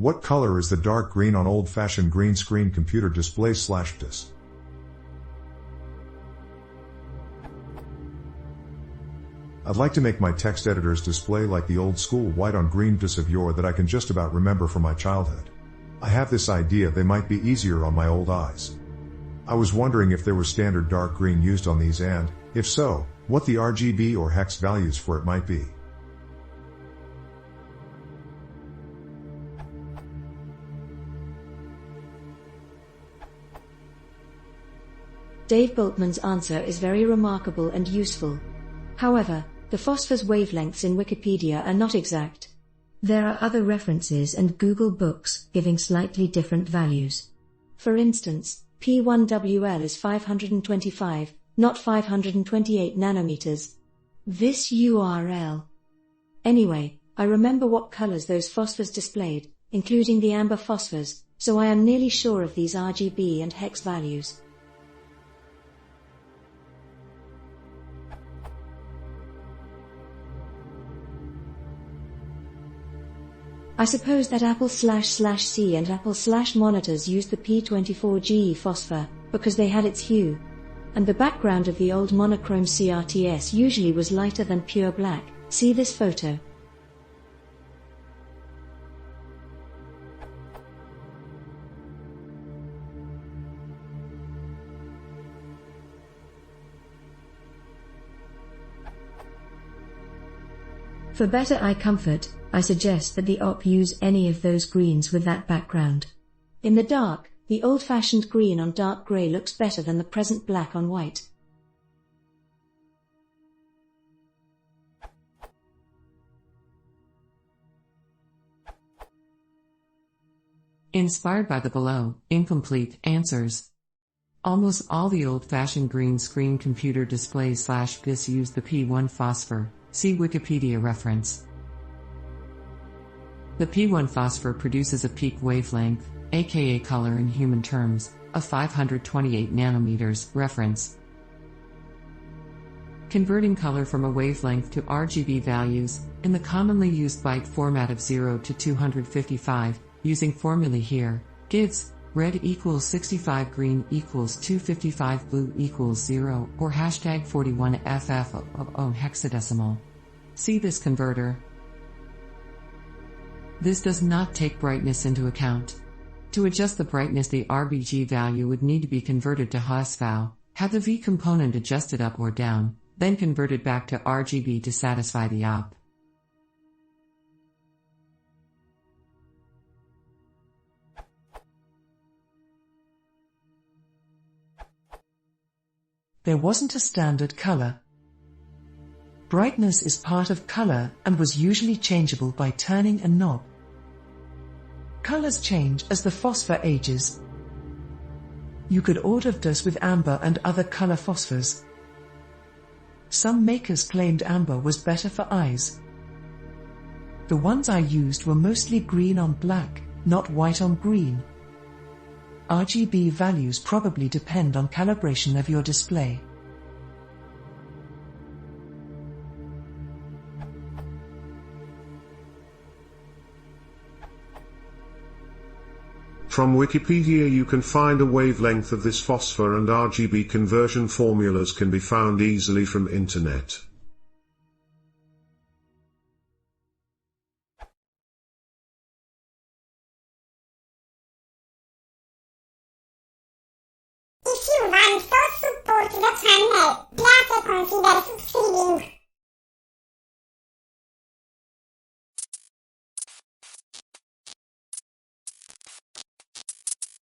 What color is the dark green on old-fashioned green screen computer display/DIS? I'd like to make my text editor's display like the old-school white on green DIS of yore that I can just about remember from my childhood. I have this idea they might be easier on my old eyes. I was wondering if there was standard dark green used on these and, if so, what the RGB or hex values for it might be. Dave Boltman's answer is very remarkable and useful. However, the phosphor's wavelengths in Wikipedia are not exact. There are other references and Google books giving slightly different values. For instance, P1WL is 525, not 528 nanometers. This URL. Anyway, I remember what colors those phosphors displayed, including the amber phosphors, so I am nearly sure of these RGB and hex values. I suppose that Apple/C and Apple/monitors used the P24GE phosphor, because they had its hue. And the background of the old monochrome CRTS usually was lighter than pure black. See this photo. For better eye comfort, I suggest that the op use any of those greens with that background. In the dark, the old-fashioned green on dark grey looks better than the present black on white. Inspired by the below, incomplete answers. Almost all the old-fashioned green screen computer displays/DIS use the P1 phosphor. See Wikipedia reference. The P1 phosphor produces a peak wavelength, aka color in human terms, of 528 nanometers. Reference. Converting color from a wavelength to RGB values, in the commonly used byte format of 0 to 255, using formulae here, gives red equals 65, green equals 255, blue equals 0, or hashtag 41FF hexadecimal. See this converter. This does not take brightness into account. To adjust the brightness, the RGB value would need to be converted to HSV, have the V component adjusted up or down, then converted back to RGB to satisfy the op. There wasn't a standard color. Brightness is part of color and was usually changeable by turning a knob. Colors change as the phosphor ages. You could order DIS with amber and other color phosphors. Some makers claimed amber was better for eyes. The ones I used were mostly green on black, not white on green. RGB values probably depend on calibration of your display. From Wikipedia you can find a wavelength of this phosphor, and RGB conversion formulas can be found easily from internet. If you want to support the channel, please consider subscribing.